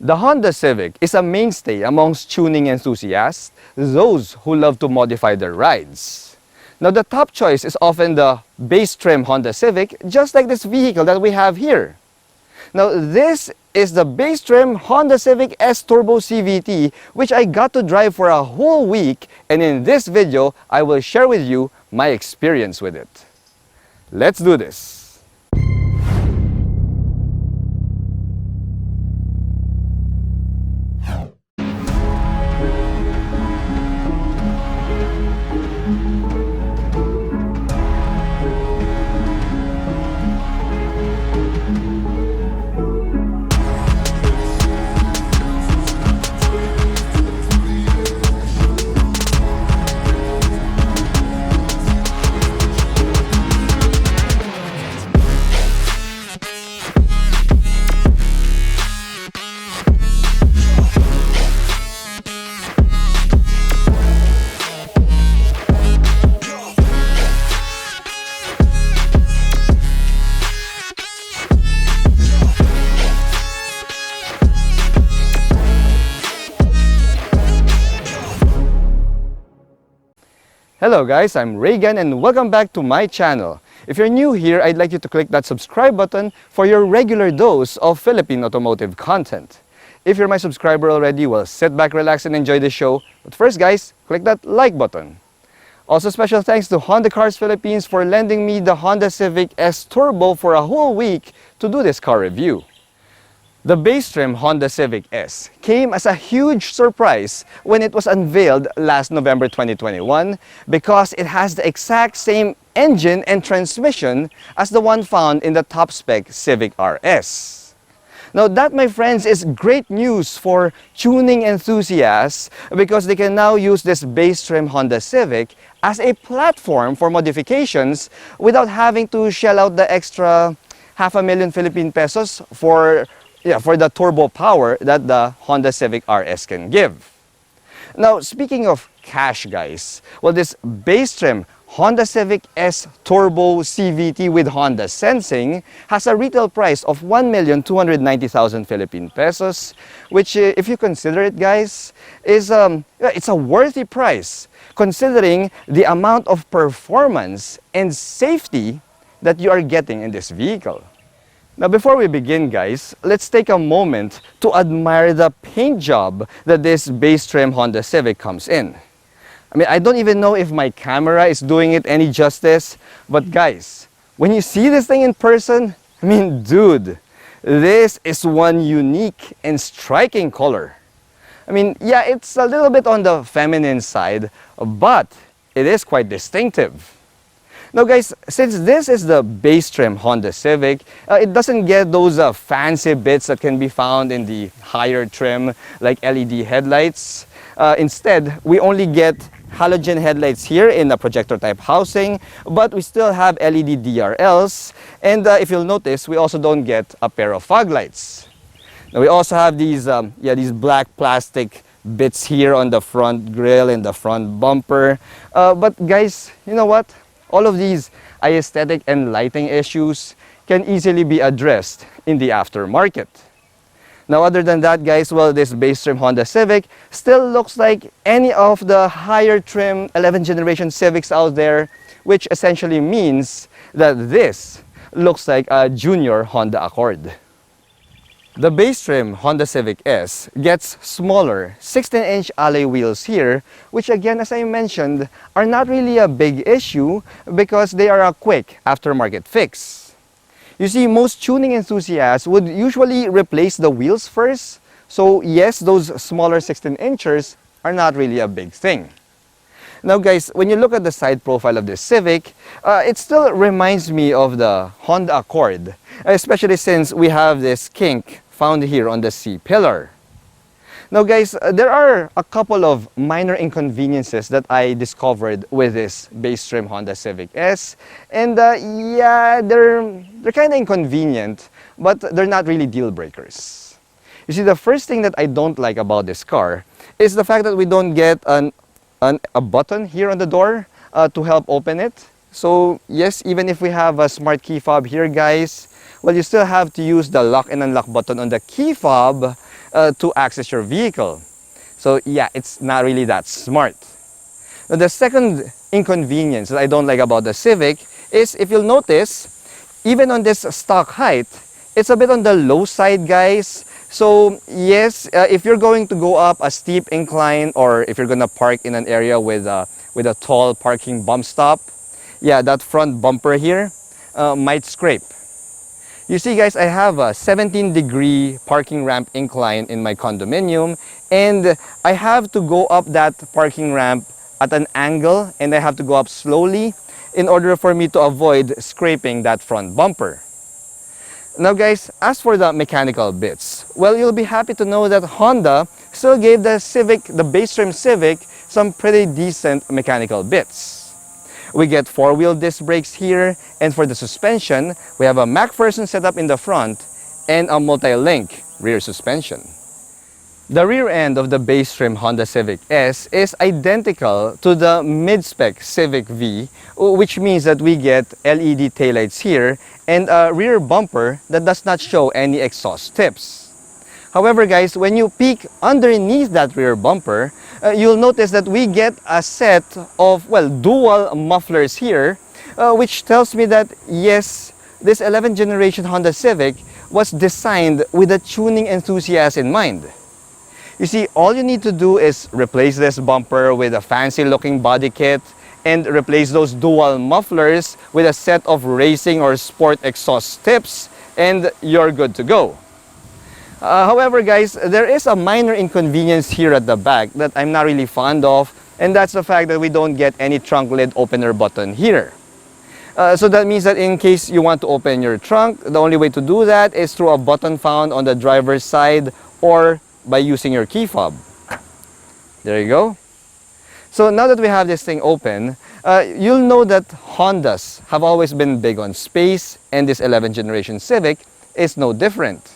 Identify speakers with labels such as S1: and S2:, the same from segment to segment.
S1: The Honda Civic is a mainstay amongst tuning enthusiasts, those who love to modify their rides. Now the top choice is often the base trim Honda Civic, just like this vehicle that we have here. Now this is the base trim Honda Civic S Turbo CVT, which I got to drive for a whole week, and in this video I will share with you my experience with it. Let's do this. Hello guys, I'm Reagan and welcome back to my channel. If you're new here, I'd like you to click that subscribe button for your regular dose of Philippine automotive content. If you're my subscriber already, well, sit back, relax, and enjoy the show. But first guys, click that like button. Also special thanks to Honda Cars Philippines for lending me the Honda Civic S Turbo for a whole week to do this car review. The base trim Honda Civic S came as a huge surprise when it was unveiled last November 2021 because it has the exact same engine and transmission as the one found in the top spec Civic RS. Now that, my friends, is great news for tuning enthusiasts because they can now use this base trim Honda Civic as a platform for modifications without having to shell out the extra 500,000 Philippine pesos for the turbo power that the Honda Civic RS can give. Now, speaking of cash, guys, well, this base trim Honda Civic S Turbo CVT with Honda Sensing has a retail price of 1,290,000 Philippine pesos, which, if you consider it, guys, is it's a worthy price considering the amount of performance and safety that you are getting in this vehicle. Now before we begin, guys, let's take a moment to admire the paint job that this base trim Honda Civic comes in. I mean, I don't even know if my camera is doing it any justice, but guys, when you see this thing in person, I mean, dude, this is one unique and striking color. I mean, yeah, it's a little bit on the feminine side, but it is quite distinctive. Now guys, since this is the base trim Honda Civic, it doesn't get those fancy bits that can be found in the higher trim like LED headlights. Instead, we only get halogen headlights here in the projector type housing, but we still have LED DRLs, and if you'll notice, we also don't get a pair of fog lights. Now we also have these black plastic bits here on the front grille and the front bumper. But guys, you know what? All of these aesthetic and lighting issues can easily be addressed in the aftermarket. Now other than that, guys, well, this base trim Honda Civic still looks like any of the higher trim 11th generation Civics out there, which essentially means that this looks like a junior Honda Accord. The base trim Honda Civic S gets smaller 16-inch alloy wheels here, which again, as I mentioned, are not really a big issue because they are a quick aftermarket fix. You see, most tuning enthusiasts would usually replace the wheels first, so yes, those smaller 16-inchers are not really a big thing. Now guys, when you look at the side profile of this Civic, it still reminds me of the Honda Accord, especially since we have this kink found here on the C-pillar. Now guys, there are a couple of minor inconveniences that I discovered with this base trim Honda Civic S, and yeah, they're kind of inconvenient, but they're not really deal breakers. You see, the first thing that I don't like about this car is the fact that we don't get a button here on the door to help open it. So yes, even if we have a smart key fob here, guys, well, you still have to use the lock and unlock button on the key fob to access your vehicle. So yeah, it's not really that smart. Now, the second inconvenience that I don't like about the Civic is, if you'll notice, even on this stock height, it's a bit on the low side, guys. So yes, if you're going to go up a steep incline, or if you're gonna park in an area with a tall parking bump stop, yeah, that front bumper here might scrape. You see, guys, I have a 17-degree parking ramp incline in my condominium, and I have to go up that parking ramp at an angle, and I have to go up slowly in order for me to avoid scraping that front bumper. Now, guys, as for the mechanical bits, well, you'll be happy to know that Honda still gave the Civic, the base trim Civic, some pretty decent mechanical bits. We get 4-wheel disc brakes here, and for the suspension, we have a MacPherson setup in the front and a multi-link rear suspension. The rear end of the base trim Honda Civic S is identical to the mid-spec Civic V, which means that we get LED taillights here and a rear bumper that does not show any exhaust tips. However, guys, when you peek underneath that rear bumper, you'll notice that we get a set of, well, dual mufflers here, which tells me that yes, this 11th generation Honda Civic was designed with a tuning enthusiast in mind. You see, all you need to do is replace this bumper with a fancy looking body kit and replace those dual mufflers with a set of racing or sport exhaust tips, and you're good to go. However, guys, there is a minor inconvenience here at the back that I'm not really fond of, and that's the fact that we don't get any trunk lid opener button here. So that means that in case you want to open your trunk, the only way to do that is through a button found on the driver's side or by using your key fob. There you go. So now that we have this thing open, you'll know that Hondas have always been big on space, and this 11th generation Civic is no different.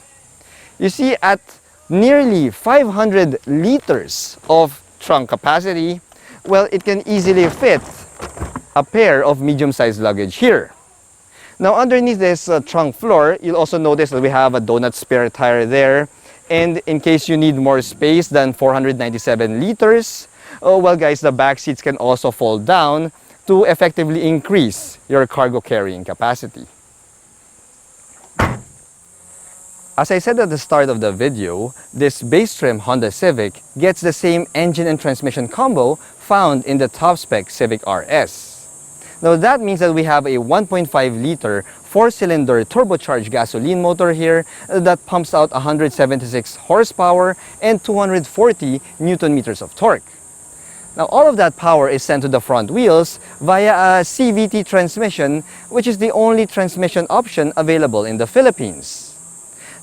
S1: You see, at nearly 500 liters of trunk capacity, well, it can easily fit a pair of medium-sized luggage here. Now, underneath this trunk floor, you'll also notice that we have a donut spare tire there. And in case you need more space than 497 liters, oh, well, guys, the back seats can also fold down to effectively increase your cargo carrying capacity. As I said at the start of the video, this base trim Honda Civic gets the same engine and transmission combo found in the top spec Civic RS. Now that means that we have a 1.5-liter 4-cylinder turbocharged gasoline motor here that pumps out 176 horsepower and 240 Newton meters of torque. Now all of that power is sent to the front wheels via a CVT transmission, which is the only transmission option available in the Philippines.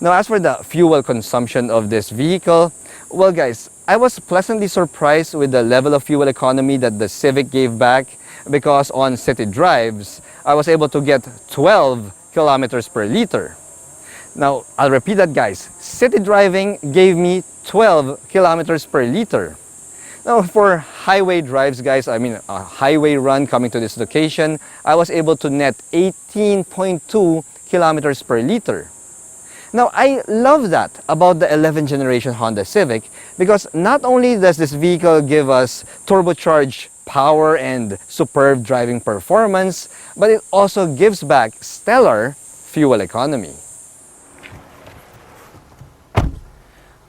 S1: Now, as for the fuel consumption of this vehicle, well, guys, I was pleasantly surprised with the level of fuel economy that the Civic gave back, because on city drives, I was able to get 12 kilometers per liter. Now, I'll repeat that, guys. City driving gave me 12 kilometers per liter. Now, for highway drives, guys, I mean a highway run coming to this location, I was able to net 18.2 kilometers per liter. Now, I love that about the 11th generation Honda Civic, because not only does this vehicle give us turbocharged power and superb driving performance, but it also gives back stellar fuel economy.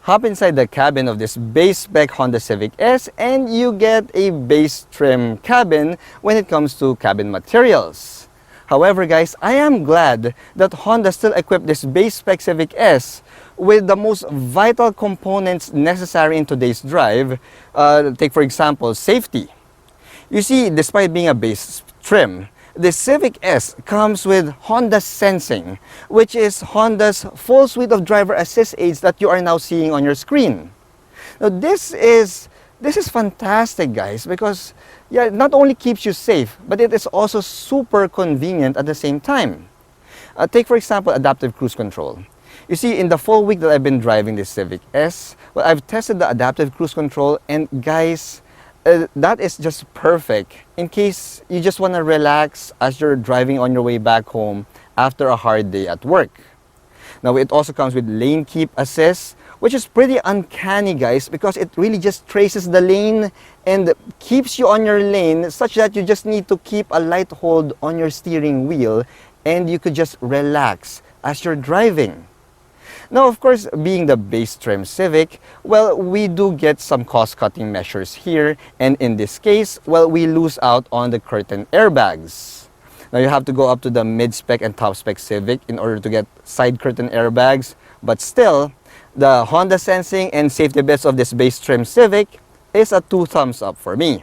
S1: Hop inside the cabin of this base spec Honda Civic S and you get a base trim cabin when it comes to cabin materials. However, guys, I am glad that Honda still equipped this base spec Civic S with the most vital components necessary in today's drive. Take, for example, safety. You see, despite being a base trim, the Civic S comes with Honda Sensing, which is Honda's full suite of driver assist aids that you are now seeing on your screen. Now, this is fantastic, guys, because yeah, it not only keeps you safe, but it is also super convenient at the same time. Take, for example, adaptive cruise control. You see, in the full week that I've been driving this Civic S, well, I've tested the adaptive cruise control, and guys, that is just perfect in case you just want to relax as you're driving on your way back home after a hard day at work. Now, it also comes with lane keep assist, which is pretty uncanny, guys, because it really just traces the lane and keeps you on your lane, such that you just need to keep a light hold on your steering wheel and you could just relax as you're driving. Now, of course, being the base trim Civic, well, we do get some cost-cutting measures here, and in this case, well, we lose out on the curtain airbags. Now, you have to go up to the mid-spec and top-spec Civic in order to get side curtain airbags, but still, the Honda sensing and safety bits of this base trim Civic is a 2 thumbs up for me.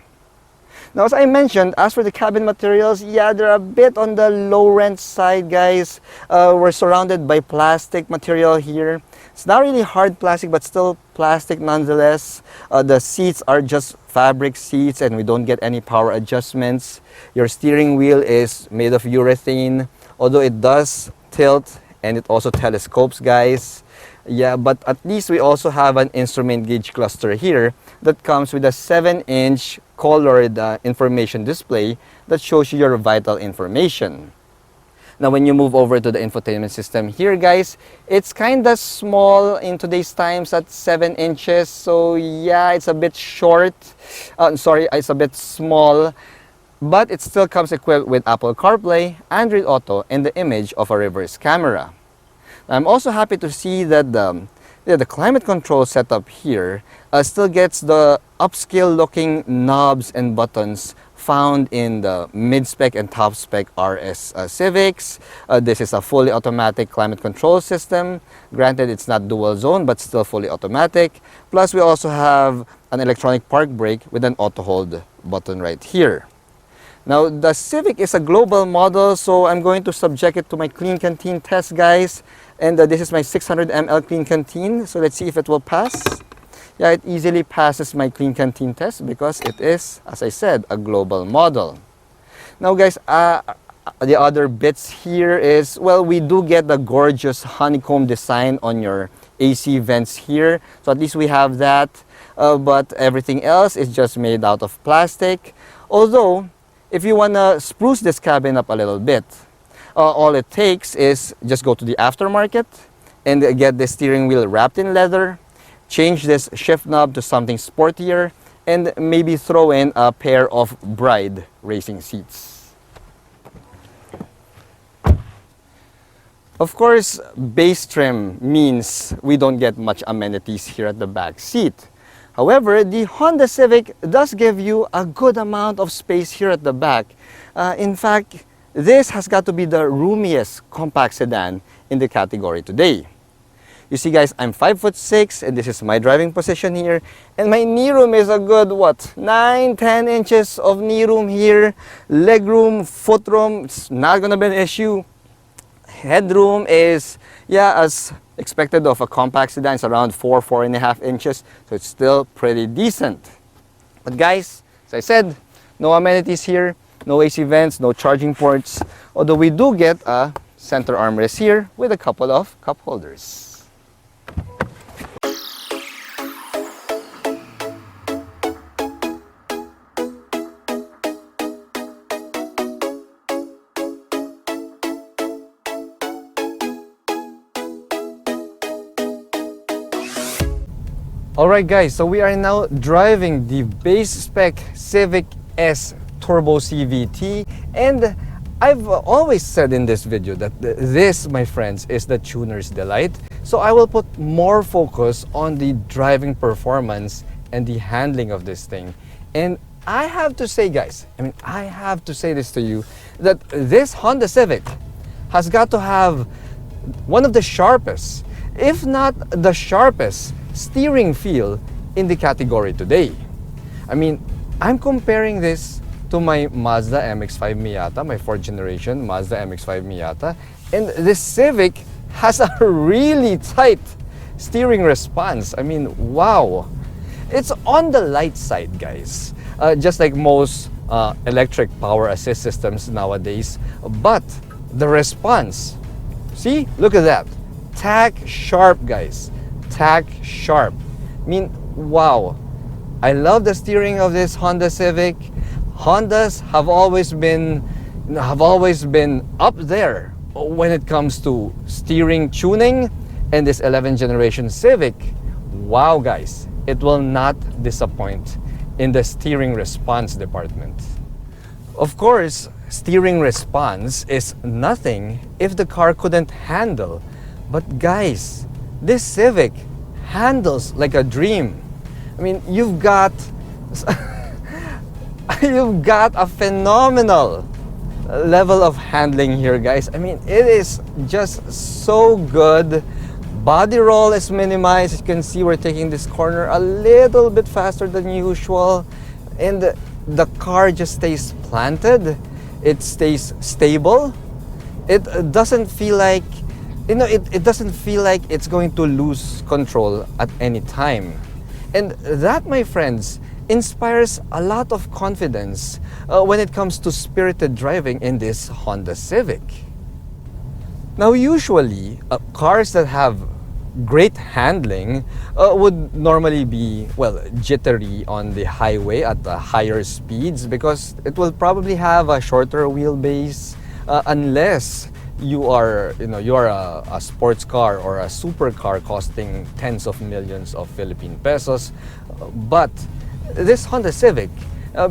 S1: Now, as I mentioned, as for the cabin materials, yeah, they're a bit on the low-rent side, guys. We're surrounded by plastic material here. It's not really hard plastic, but still plastic nonetheless. The seats are just fabric seats, and we don't get any power adjustments. Your steering wheel is made of urethane, although it does tilt and it also telescopes, guys. Yeah, but at least we also have an instrument gauge cluster here that comes with a 7-inch colored information display that shows you your vital information. Now, when you move over to the infotainment system here, guys, it's kind of small in today's times at 7 inches. So yeah, it's a bit short. It's a bit small. But it still comes equipped with Apple CarPlay, Android Auto, and the image of a reverse camera. I'm also happy to see that the climate control setup here still gets the upscale looking knobs and buttons found in the mid-spec and top-spec RS Civics. This is a fully automatic climate control system. Granted, it's not dual zone, but still fully automatic. Plus, we also have an electronic park brake with an auto hold button right here. Now, the Civic is a global model, so I'm going to subject it to my clean canteen test, guys. And this is my 600 ml clean canteen, so let's see if it will pass. Yeah, it easily passes my clean canteen test because it is, as I said, a global model. Now, guys, the other bits here is, well, we do get the gorgeous honeycomb design on your AC vents here. So at least we have that, but everything else is just made out of plastic. Although, if you want to spruce this cabin up a little bit, all it takes is just go to the aftermarket and get the steering wheel wrapped in leather, change this shift knob to something sportier, and maybe throw in a pair of Bride racing seats. Of course, base trim means we don't get much amenities here at the back seat. However, the Honda Civic does give you a good amount of space here at the back. In fact, this has got to be the roomiest compact sedan in the category today. You see, guys, I'm 5'6", and this is my driving position here. And my knee room is a good, 9-10 inches of knee room here. Leg room, foot room, it's not going to be an issue. Headroom is, yeah, as expected of a compact sedan, it's around 4.5 inches. So it's still pretty decent. But guys, as I said, no amenities here, no AC vents, no charging ports. Although we do get a center armrest here with a couple of cup holders. Alright guys, so we are now driving the base spec Civic S Turbo CVT, and I've always said in this video that this, my friends, is the tuner's delight. So I will put more focus on the driving performance and the handling of this thing. And I have to say, guys, I have to say this to you, that this Honda Civic has got to have one of the sharpest, if not the sharpest, steering feel in the category today. I'm comparing this to my Mazda MX-5 Miata, my 4th generation Mazda MX-5 Miata, and this Civic has a really tight steering response. Wow. It's on the light side, guys, just like most electric power assist systems nowadays, but the response, see, look at that, tack sharp, guys. Tack sharp. Wow. I love the steering of this Honda Civic. Hondas have always been up there when it comes to steering tuning, and this 11th generation Civic, wow guys, it will not disappoint in the steering response department. Of course, steering response is nothing if the car couldn't handle. But guys, this Civic handles like a dream. I mean, you've got you've got a phenomenal level of handling here, guys. I mean, it is just so good. Body roll is minimized. As you can see, we're taking this corner a little bit faster than usual, and the car just stays planted. It stays stable. It doesn't feel like, it doesn't feel like it's going to lose control at any time. And that, my friends, inspires a lot of confidence when it comes to spirited driving in this Honda Civic. Now, usually, cars that have great handling would normally be, well, jittery on the highway at the higher speeds because it will probably have a shorter wheelbase unless you are a sports car or a supercar costing tens of millions of Philippine pesos. But this Honda Civic,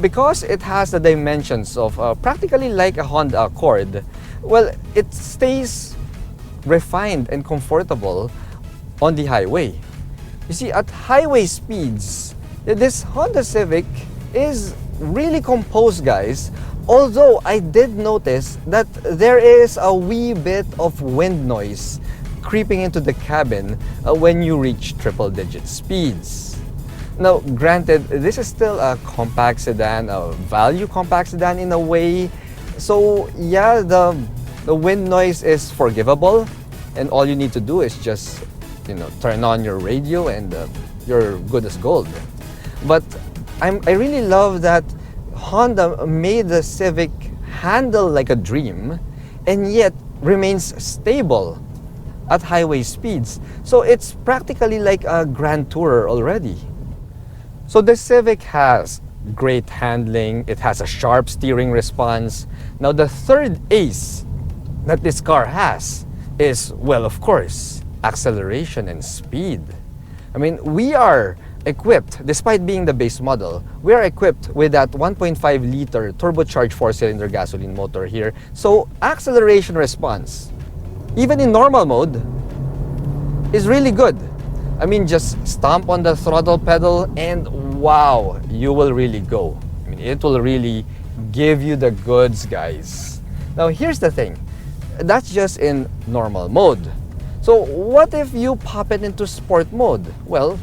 S1: because it has the dimensions of practically like a Honda Accord, well, it stays refined and comfortable on the highway. You see, at highway speeds, this Honda Civic is really composed, guys. Although I did notice that there is a wee bit of wind noise creeping into the cabin when you reach triple-digit speeds. Now, granted, this is still a compact sedan, a value compact sedan in a way. So yeah, the wind noise is forgivable, and all you need to do is just turn on your radio and you're good as gold. But I really love that Honda made the Civic handle like a dream and yet remains stable at highway speeds. So it's practically like a Grand Tourer already. So the Civic has great handling, it has a sharp steering response. Now the third ace that this car has is, well, of course, acceleration and speed. I mean, we are equipped, despite being the base model, we are equipped with that 1.5 liter turbocharged 4-cylinder gasoline motor here. So acceleration response, even in normal mode, is really good. I mean, just stomp on the throttle pedal and wow, you will really go. I mean, it will really give you the goods, guys. Now, here's the thing. That's just in normal mode. So what if you pop it into sport mode? Well,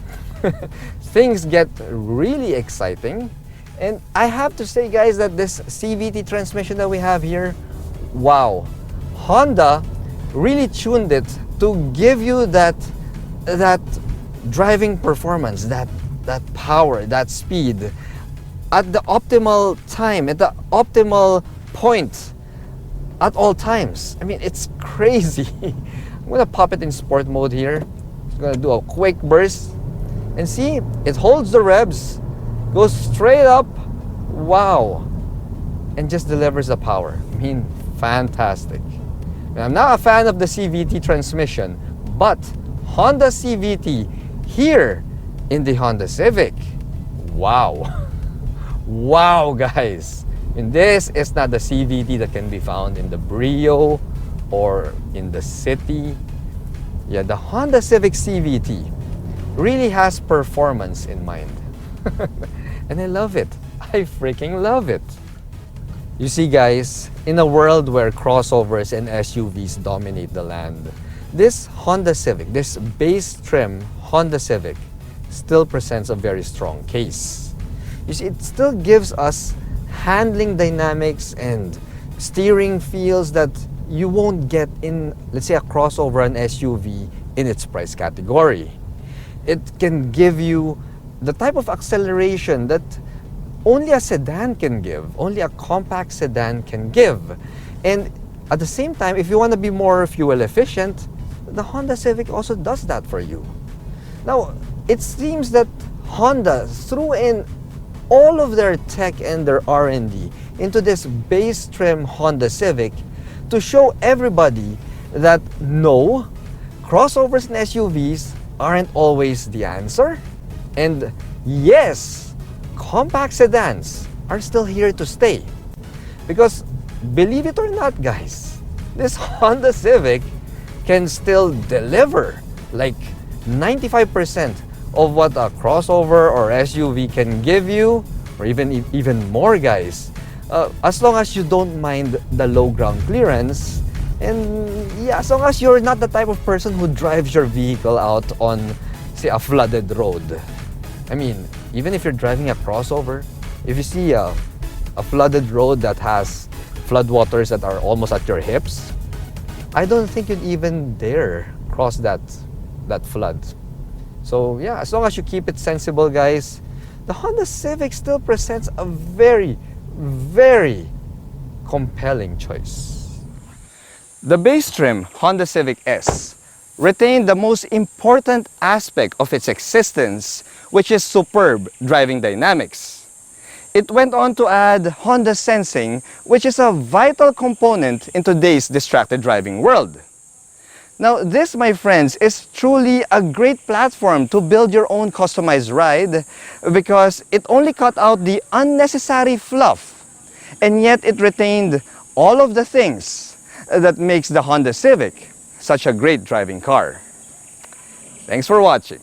S1: things get really exciting. And I have to say, guys, that this CVT transmission that we have here, wow, Honda really tuned it to give you that driving performance, that power, that speed at the optimal time, at the optimal point at all times. I mean, it's crazy. I'm gonna pop it in sport mode here. It's gonna do a quick burst. And see, it holds the revs, goes straight up, wow, and just delivers the power. I mean, fantastic. I'm not a fan of the CVT transmission, but Honda CVT here in the Honda Civic, wow. Wow, guys. And this is not the CVT that can be found in the Brio or in the city. Yeah, the Honda Civic CVT really has performance in mind. And I love it. I freaking love it. You see, guys, in a world where crossovers and SUVs dominate the land, this Honda Civic, this base trim Honda Civic, still presents a very strong case. You see, it still gives us handling dynamics and steering feels that you won't get in, let's say, a crossover and SUV in its price category. It can give you the type of acceleration that only a sedan can give, only a compact sedan can give. And at the same time, if you want to be more fuel efficient, the Honda Civic also does that for you. Now, it seems that Honda threw in all of their tech and their R&D into this base trim Honda Civic to show everybody that no, crossovers and SUVs aren't always the answer. And yes, compact sedans are still here to stay. Because believe it or not, guys, this Honda Civic can still deliver like 95% of what a crossover or SUV can give you, or even more, guys. As long as you don't mind the low ground clearance, and yeah, as long as you're not the type of person who drives your vehicle out on, say, a flooded road. I mean, even if you're driving a crossover, if you see a flooded road that has floodwaters that are almost at your hips, I don't think you'd even dare cross that flood. So yeah, as long as you keep it sensible, guys, the Honda Civic still presents a very, very compelling choice. The base trim Honda Civic S retained the most important aspect of its existence, which is superb driving dynamics. It went on to add Honda Sensing, which is a vital component in today's distracted driving world. Now, this, my friends, is truly a great platform to build your own customized ride because it only cut out the unnecessary fluff, and yet it retained all of the things that makes the Honda Civic such a great driving car. Thanks for watching.